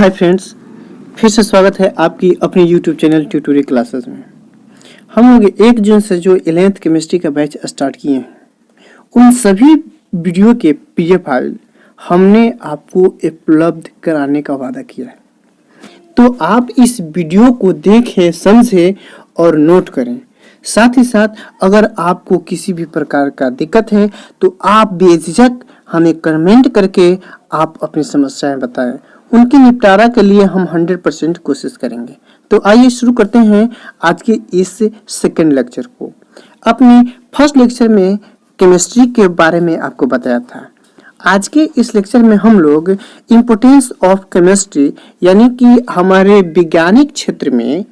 Hi friends, फिर से स्वागत है आपकी अपनी यूट्यूब चैनल ट्यूटोरियल क्लासेस में। हम लोग 1 जून से जो 11th केमिस्ट्री का बैच स्टार्ट किए हैं, उन सभी वीडियो के पीडीएफ फाइल हमने आपको उपलब्ध कराने का वादा किया है। तो आप इस वीडियो को देखें, समझें और नोट करें। साथ ही साथ अगर आपको किसी भी प्रकार का दिक्कत है तो आप बेझिझक हमें कमेंट करके आप अपनी समस्याएं बताएं। उनके निपटारा के लिए हम 100% कोशिश करेंगे। तो आइए शुरू करते हैं आज के इस सेकंड लेक्चर को। अपने फर्स्ट लेक्चर में केमिस्ट्री के बारे में आपको बताया था। आज के इस लेक्चर में हम लोग इम्पोर्टेंस ऑफ केमिस्ट्री यानी कि हमारे वैज्ञानिक क्षेत्र में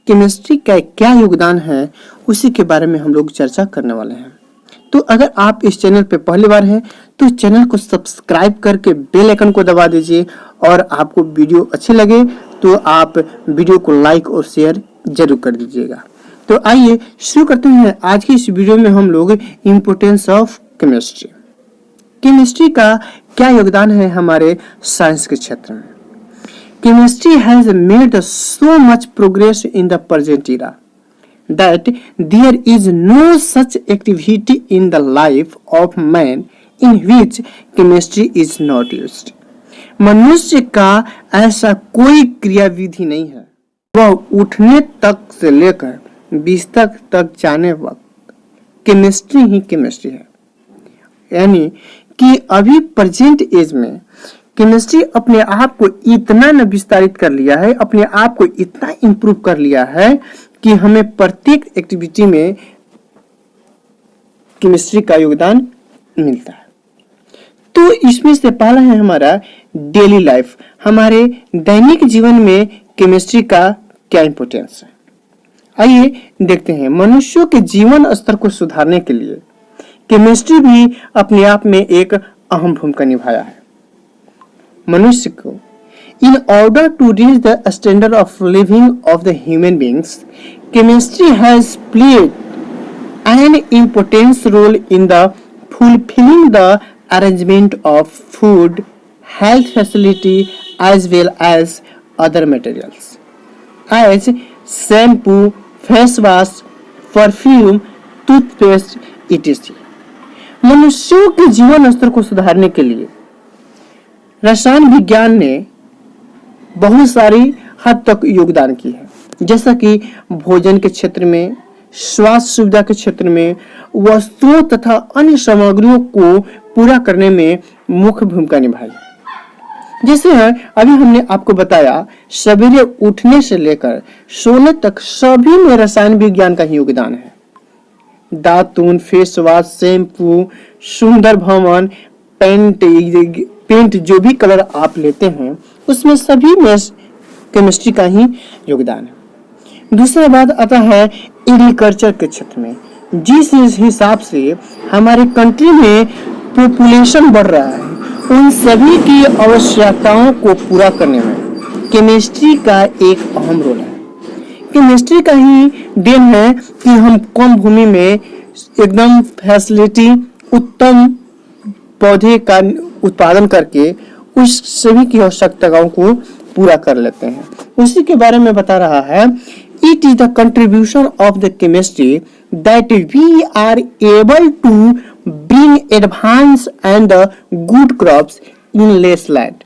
केमिस्ट्री का क्या योगदान है, उसी के बारे में हम लोग चर्चा करने वाले हैं। तो अगर आप इस चैनल पे पहली बार हैं तो चैनल को सब्सक्राइब करके बेल आइकन को दबा दीजिए, और आपको वीडियो अच्छी लगे तो आप वीडियो को लाइक और शेयर जरूर कर दीजिएगा। तो आइए शुरू करते हैं। आज की इस वीडियो में हम लोग इम्पोर्टेंस ऑफ केमिस्ट्री, केमिस्ट्री का क्या योगदान है हमारे साइंस के क्षेत्र में। Chemistry has made so much progress in the present era that there is no such activity in the life of man in which chemistry is not used. मनुष्य का ऐसा कोई क्रियाविधि नहीं है, वह उठने तक से लेकर बिस्तर तक जाने वक्त केमिस्ट्री ही केमिस्ट्री है। यानी कि अभी प्रेजेंट एज में केमिस्ट्री अपने आप को इतना न विस्तारित कर लिया है, अपने आप को इतना इम्प्रूव कर लिया है कि हमें प्रत्येक एक्टिविटी में केमिस्ट्री का योगदान मिलता है। तो इसमें से पहला है हमारा डेली लाइफ। हमारे दैनिक जीवन में केमिस्ट्री का क्या इंपॉर्टेंस है, आइए देखते हैं। मनुष्यों के जीवन स्तर को सुधारने के लिए केमिस्ट्री भी अपने आप में एक अहम भूमिका निभाया है। मनुष्य को in order to reach the standard of living of the human beings, chemistry has played an important role in the fulfilling the arrangement of food, health facility as well as other materials as shampoo, face wash, perfume, toothpaste etc. मनुष्यों के जीवन स्तर को सुधारने के लिए रसायन विज्ञान ने बहुत सारी हद तक योगदान की है, जैसा कि भोजन के क्षेत्र में, स्वास्थ्य सुविधा के क्षेत्र में, वस्तुओं तथा अन्य सामग्रियों को पूरा करने में मुख्य भूमिका निभाई। जैसे अभी हमने आपको बताया, सवेरे उठने से लेकर सोने तक सभी में रसायन विज्ञान का ही योगदान है। दातुन, फेस वॉश, शैम्पू, सुंदर भवन, पेंट जो भी कलर आप लेते हैं उसमें सभी में केमिस्ट्री का ही योगदान है। दूसरा बात आता है एग्रीकल्चर के क्षेत्र में। जिस हिसाब से हमारे कंट्री में पॉपुलेशन बढ़ रहा है, उन सभी की आवश्यकताओं को पूरा करने में केमिस्ट्री का एक अहम रोल है। केमिस्ट्री का ही देन है कि हम कम भूमि में एकदम फैसिलिटी, उत्तम पौधे का उत्पादन करके उस सभी की आवश्यकताओं को पूरा कर लेते हैं। उसी के बारे में बता रहा है, it is the contribution of the chemistry that we are able to bring advance and the good crops in less land.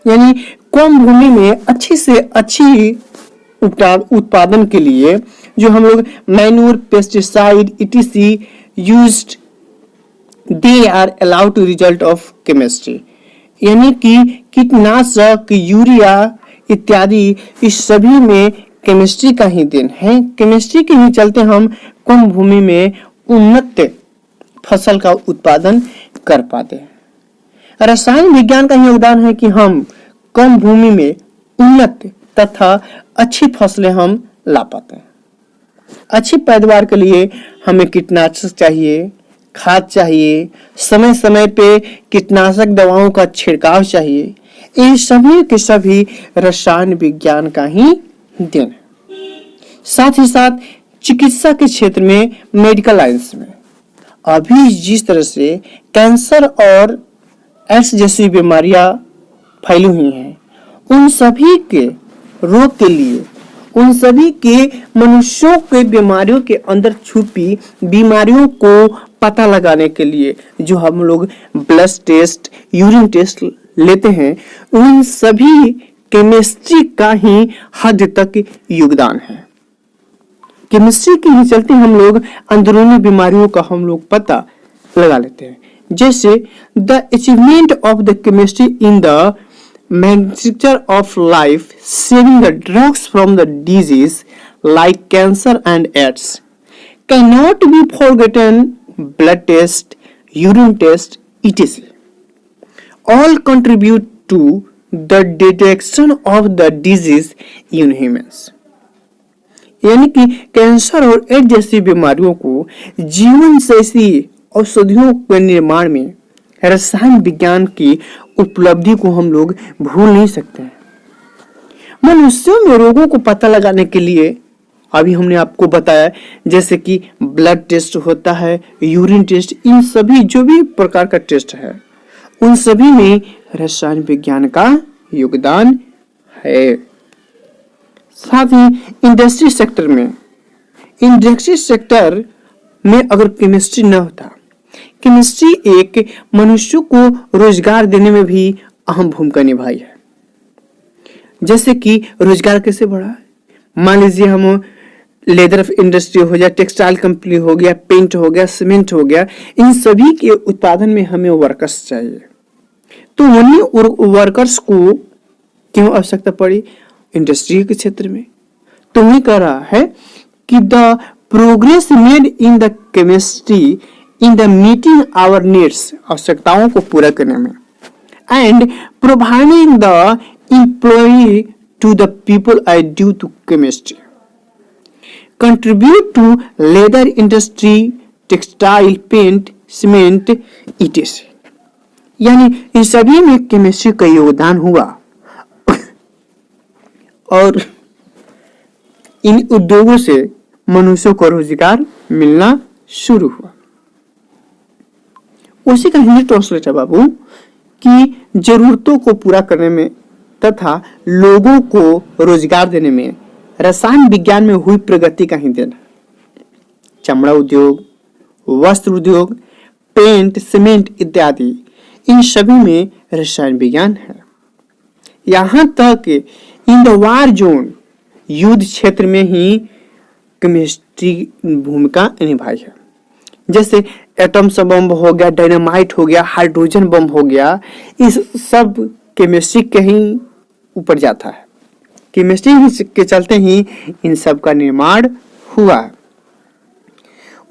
यानी कम भूमि में अच्छी से अच्छी उत्पादन के लिए जो हम लोग manure, pesticide etc used, they are allowed to result of chemistry. यानी कि कीटनाशक, यूरिया इत्यादि, इस सभी में केमिस्ट्री का ही देन है। केमिस्ट्री के ही चलते हम कम भूमि में उन्नत फसल का उत्पादन कर पाते हैं। रसायन विज्ञान का ही योगदान है कि हम कम भूमि में उन्नत तथा अच्छी फसलें हम ला पाते हैं। अच्छी पैदावार के लिए हमें कीटनाशक चाहिए, खाद चाहिए, समय समय पे कीटनाशक दवाओं का छिड़काव चाहिए। ये सभी के सभी रसायन विज्ञान का ही देन है। साथ ही साथ चिकित्सा के क्षेत्र में, मेडिकल लाइंस में अभी जिस तरह से कैंसर और एड्स जैसी बीमारियां फैली हुई हैं, उन सभी के रोग के लिए, उन सभी के मनुष्यों के बीमारियों के अंदर छुपी बीमारियों को पता लगाने के लिए जो हम लोग ब्लड टेस्ट, यूरिन टेस्ट लेते हैं, उन सभी केमिस्ट्री का ही हद तक योगदान है। केमिस्ट्री के ही चलते हम लोग अंदरूनी बीमारियों का हम लोग पता लगा लेते हैं। जैसे the achievement of the chemistry in the manufacture of life, saving the drugs from the disease like cancer and AIDS, cannot be forgotten. Blood test, urine test, etc. all contribute to the detection of the disease in humans. यानी कि cancer और ads जैसी बीमारियों को जीवन से ऐसी औषधियों के निर्माण में रसायन विज्ञान की उपलब्धि को हम लोग भूल नहीं सकते हैं। मनुष्यों में रोगों को पता लगाने के लिए अभी हमने आपको बताया, जैसे कि ब्लड टेस्ट होता है, यूरिन टेस्ट, इन सभी जो भी प्रकार का टेस्ट है उन सभी में रसायन विज्ञान का योगदान है। साथ ही इंडस्ट्री सेक्टर में अगर केमिस्ट्री न होता, केमिस्ट्री एक मनुष्य को रोजगार देने में भी अहम भूमिका निभाई है। जैसे कि रोजगार कैसे बढ़ा है, मान लीजिए हम लेदर इंडस्ट्री हो गया, टेक्सटाइल कंपनी हो गया, पेंट हो गया, सीमेंट हो गया, इन सभी के उत्पादन में हमें वर्कर्स चाहिए। तो उन्हीं वर्कर्स को क्यों आवश्यकता पड़ी इंडस्ट्री के क्षेत्र में? तो वही कह रहा है कि the progress made in the chemistry in the meeting our needs, आवश्यकताओं को पूरा करने में, and providing the employ to the people I due to chemistry, contribute to leather industry, textile, paint, cement, etc. यानी इन सभी में केमिस्ट्री का योगदान हुआ और इन उद्योगों से मनुष्यों को रोजगार मिलना शुरू हुआ। उसी का हिंदी ट्रांसलेट है बाबू कि जरूरतों को पूरा करने में तथा लोगों को रोजगार देने में रसायन विज्ञान में हुई प्रगति का ही देना। चमड़ा उद्योग, वस्त्र उद्योग, पेंट, सीमेंट इत्यादि, इन सभी में रसायन विज्ञान है। यहाँ तक इन द वार जोन, युद्ध क्षेत्र में ही केमिस्ट्री भूमिका निभाई है। जैसे एटम बम हो गया, डायनामाइट हो गया, हाइड्रोजन बम हो गया, इस सब केमिस्ट्री के ही ऊपर जाता है। केमिस्ट्री के चलते ही इन सब का निर्माण हुआ।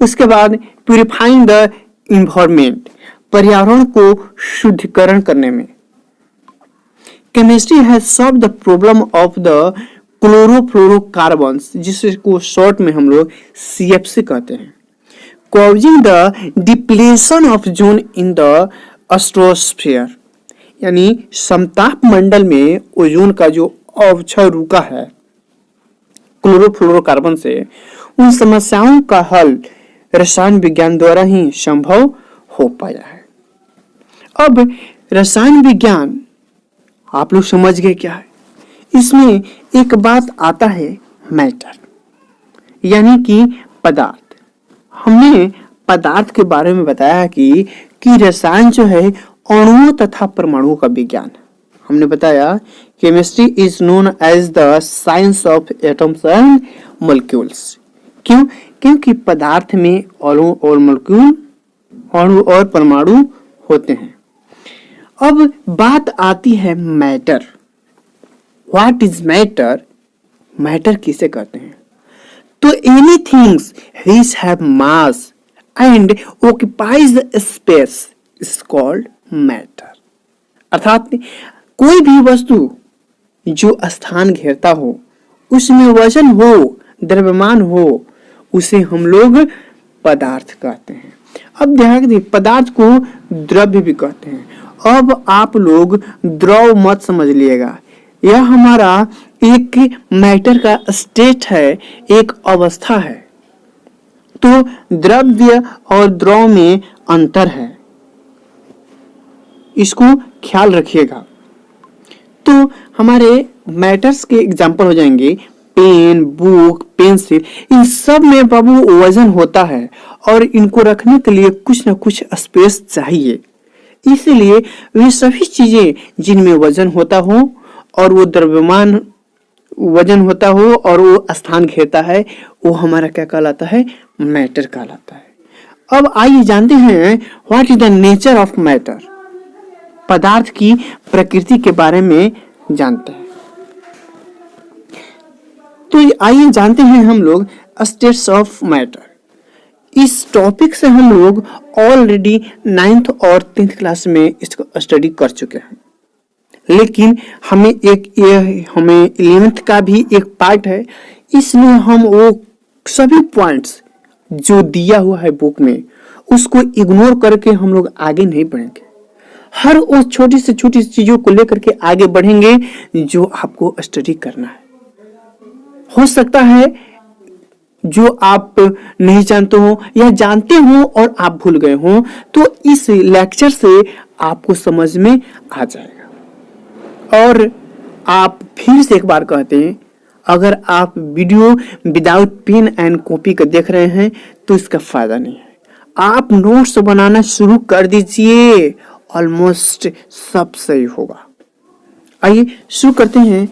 उसके बाद प्यूरिफाइंग द इन्वायरमेंट, पर्यावरण को शुद्धिकरण करने में chemistry has solve the problem of the chlorofluorocarbons, जिसको शॉर्ट में हम लोग CFC कहते हैं, causing the depletion of ozone in the स्ट्रोस्फीयर, यानी समताप मंडल में ओजोन का जो अवक्षय रुका है क्लोरोफ्लोरोकार्बन से, उन समस्याओं का हल रसायन विज्ञान द्वारा ही संभव हो पाया है। अब रसायन विज्ञान आप लोग समझ गए क्या है? इसमें एक बात आता है मैटर, यानी कि पदार्थ। हमने पदार्थ के बारे में बताया कि रसायन जो है अणुओं तथा परमाणुओं का विज्ञान। हमने बताया chemistry is known as the science of atoms and molecules. क्यों? क्योंकि पदार्थ में अणु और मॉलिक्यूल, अणु और परमाणु होते हैं। अब बात आती है matter. What is matter? Matter किसे कहते हैं? तो any things which have mass and occupies the space is called matter। अर्थात कोई भी वस्तु जो स्थान घेरता हो, उसमें वजन हो, द्रव्यमान हो, उसे हम लोग पदार्थ कहते हैं। अब ध्यान दें, पदार्थ को द्रव्य भी कहते हैं। अब आप लोग द्रव मत समझ लिएगा, यह हमारा एक मैटर का स्टेट है, एक अवस्था है। तो द्रव्य और द्रव में अंतर है, इसको ख्याल रखिएगा। तो हमारे मैटर्स के एग्जाम्पल हो जाएंगे पेन, बुक, पेंसिल। इन सब में बाबू वजन होता है और इनको रखने के लिए कुछ ना कुछ स्पेस चाहिए। इसलिए वे सभी चीजें जिनमें वजन होता हो और वो द्रव्यमान वजन होता हो और वो स्थान घेरता है, वो हमारा क्या कहलाता है? मैटर कहलाता है। अब आइए जानते हैं what is the nature of matter. पदार्थ की प्रकृति के बारे में जानते हैं। तो आइए जानते हैं हम लोग स्टेट्स ऑफ मैटर। इस टॉपिक से हम लोग ऑलरेडी 9th और 10th क्लास में इसको स्टडी कर चुके हैं, लेकिन हमें 11th का भी एक पार्ट है, इसलिए हम वो सभी पॉइंट्स जो दिया हुआ है बुक में उसको इग्नोर करके हम लोग आगे नहीं बढ़ेंगे। हर उस छोटी से छोटी चीजों को लेकर के आगे बढ़ेंगे जो आपको स्टडी करना है। हो सकता है जो आप नहीं जानते हो या जानते हो और आप भूल गए हो, तो इस लेक्चर से आपको समझ में आ जाएगा। और आप फिर से एक बार कहते हैं, अगर आप video without pen and copy का देख रहे हैं तो इसका फायदा नहीं है। आप नोट्स बनाना शुरू कर दीजिए, ऑलमोस्ट सब सही होगा। आइए शुरू करते हैं।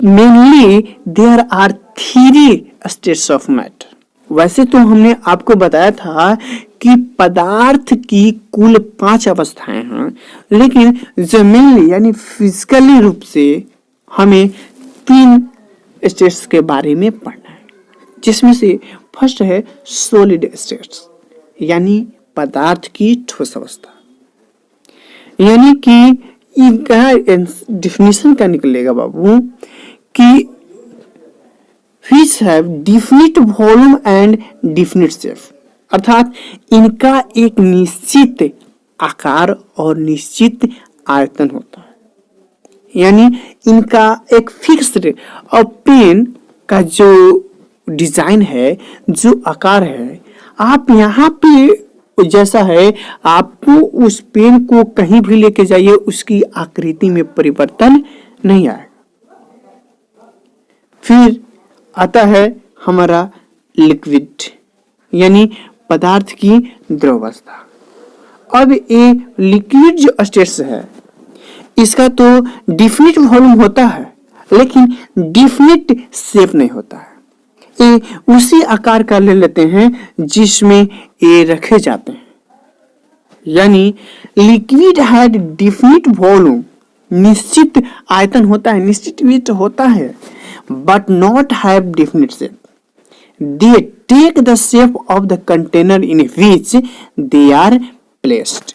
Mainly there are 3 states of matter. वैसे तो हमने आपको बताया था कि पदार्थ की कुल 5 अवस्थाएं हैं, लेकिन जो मेनली यानी फिजिकली रूप से हमें 3 स्टेट्स के बारे में पढ़ना है, जिसमें से फर्स्ट है सॉलिड स्टेट्स यानी पदार्थ की ठोस अवस्था। यानी कि इनका डिफिनीशन क्या निकलेगा बाबू कि which have definite volume and definite shape, अर्थात इनका एक निश्चित आकार और निश्चित आयतन होता है। यानी इनका एक फिक्स्ड और पेन का जो डिजाइन है, जो आकार है, आप यहाँ पे जैसा है आपको उस पेन को कहीं भी लेके जाइए उसकी आकृति में परिवर्तन नहीं आएगा। फिर आता है हमारा लिक्विड यानी पदार्थ की द्रवावस्था। अब ये लिक्विड जो स्टेट्स है इसका तो डिफिनिट वॉल्यूम होता है, लेकिन डिफिनिट शेप नहीं होता है। ये उसी आकार का ले लेते हैं जिसमें ये रखे जाते हैं। यानी लिक्विड हैड डिफिनिट वॉल्यूम, निश्चित आयतन होता है, निश्चित वेट होता है, but not have definite shape. They take the shape of the container in which they are placed.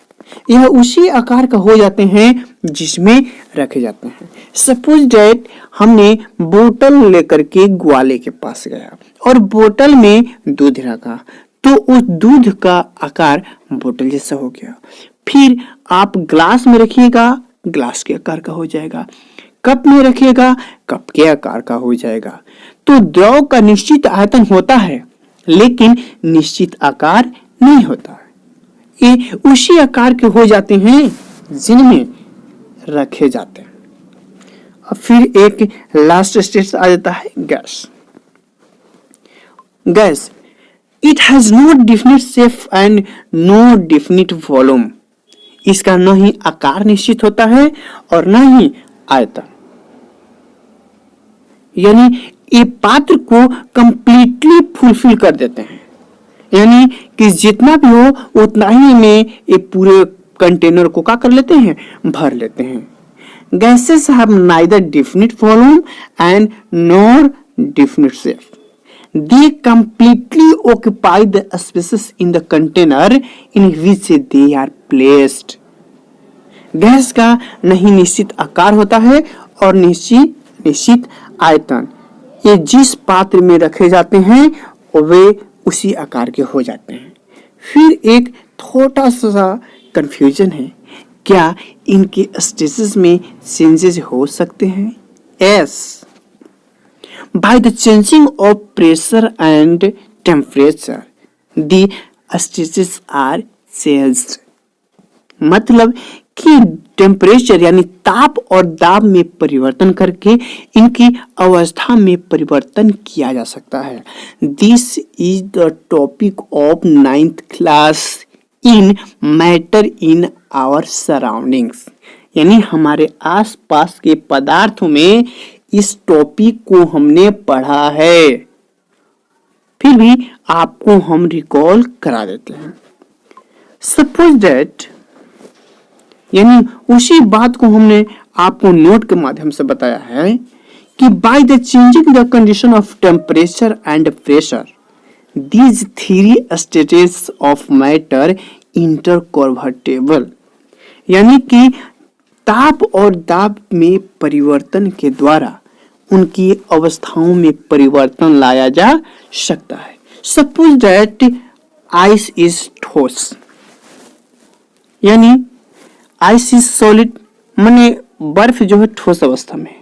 यह उसी आकार का हो जाते हैं जिसमें रखे जाते हैं। सपोज डेट हमने बोतल लेकर के ग्वाले के पास गया और बोतल में दूध रखा, तो उस दूध का आकार बोतल जैसा हो गया। फिर आप ग्लास में रखिएगा, ग्लास के आकार का हो जाएगा। कप में रखिएगा, कप के आकार का हो जाएगा। तो द्रव का निश्चित आयतन होता है, लेकिन निश्चित आकार नहीं होता है। ये उसी आकार के हो जाते हैं जिनमें रखे जाते हैं। अब फिर एक लास्ट स्टेज आ जाता है gas. Gas it has no definite shape and no definite volume. इसका न ही आकार निश्चित होता है और न ही आयतन। यानी ये पात्र को कंप्लीटली फुलफिल कर देते हैं, यानी कि जितना भी हो उतना ही में ये पूरे कंटेनर को क्या कर लेते हैं, भर लेते हैं। Gases have neither definite volume and nor definite shape. They completely occupy the spaces in the container in which they are placed. Gas का नहीं निश्चित आकार होता है और निश्चित आयतन। ये जिस पात्र में रखे जाते हैं वे उसी आकार के हो जाते हैं। फिर एक छोटा सा कंफ्यूजन है, क्या इनके स्टेजेस में चेंजेस हो सकते हैं? Yes, by the changing of pressure and temperature the stages are changed। मतलब कि टेम्परेचर यानी ताप और दाब में परिवर्तन करके इनकी अवस्था में परिवर्तन किया जा सकता है। This is the topic of 9th class in matter in our surroundings, यानी हमारे आसपास के पदार्थों में इस टॉपिक को हमने पढ़ा है, फिर भी आपको हम रिकॉल करा देते हैं। सपोज दैट, यानी उसी बात को हमने आपको नोट के माध्यम से बताया है कि by the changing the condition of temperature and pressure these three states of matter interconvertible, यानी कि ताप और दाब में परिवर्तन के द्वारा उनकी अवस्थाओं में परिवर्तन लाया जा सकता है। सपोज दैट आइस इज ठोस, यानी आइस इज सॉलिड, माने बर्फ जो है ठोस अवस्था में,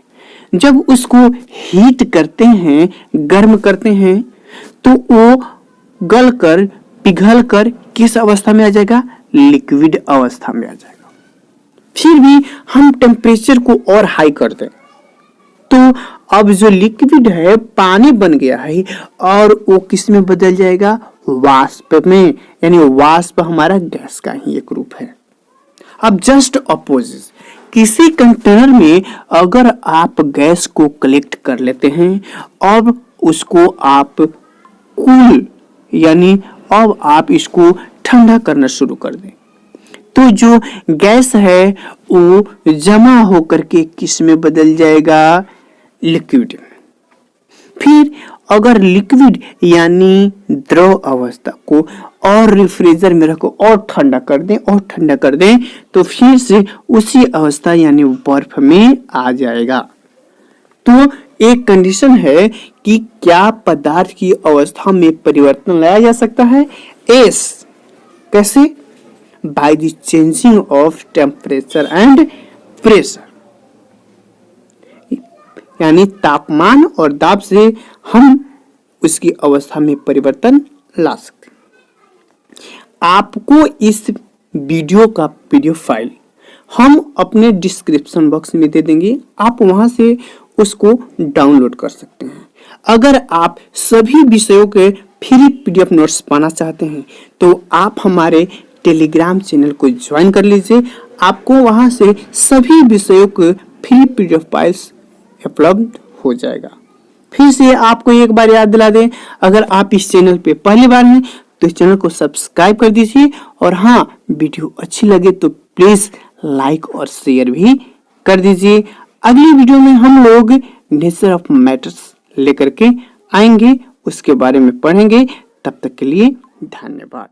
जब उसको हीट करते हैं, गर्म करते हैं, तो वो गलकर पिघलकर किस अवस्था में आ जाएगा? लिक्विड अवस्था में आ जाएगा। फिर भी हम टेम्परेचर को और हाई कर दें तो अब जो लिक्विड है पानी बन गया है और वो किस में बदल जाएगा? वाष्प में, यानी वाष्प हमारा गैस का ही एक रूप है। अब जस्ट अपोजिट, किसी कंटेनर में अगर आप गैस को कलेक्ट कर लेते हैं और उसको आप कूल, यानी अब आप इसको ठंडा करना शुरू कर दें, तो जो गैस है वो जमा होकर के किस में बदल जाएगा? लिक्विड में। फिर अगर लिक्विड यानी द्रव अवस्था को और रेफ्रिजरेटर में रखो और ठंडा कर दें तो फिर से उसी अवस्था यानी बर्फ में आ जाएगा। तो एक कंडीशन है कि क्या पदार्थ की अवस्था में परिवर्तन लाया जा सकता है? यस। कैसे? By the changing of temperature and pressure, यानी तापमान और दाब से हम उसकी अवस्था में परिवर्तन ला सकते हैं। आपको इस वीडियो का पीडीएफ फाइल हम अपने डिस्क्रिप्शन बॉक्स में दे देंगे, आप वहां से उसको डाउनलोड कर सकते हैं। अगर आप सभी विषयों के फ्री पीडीएफ नोट्स पाना चाहते हैं तो आप हमारे टेलीग्राम चैनल को ज्वाइन कर लीजिए, आपको वहां से सभी विषयों के फ्री पीडीएफ फाइल्स उपलब्ध हो जाएगा। फिर से आपको एक बार याद दिला दें, अगर आप इस चैनल पे पहली बार हैं तो इस चैनल को सब्सक्राइब कर दीजिए और हाँ, वीडियो अच्छी लगे तो प्लीज लाइक और शेयर भी कर दीजिए। अगली वीडियो में हम लोग नेचर ऑफ मैटर्स लेकर के आएंगे, उसके बारे में पढ़ेंगे। तब तक के लिए धन्यवाद।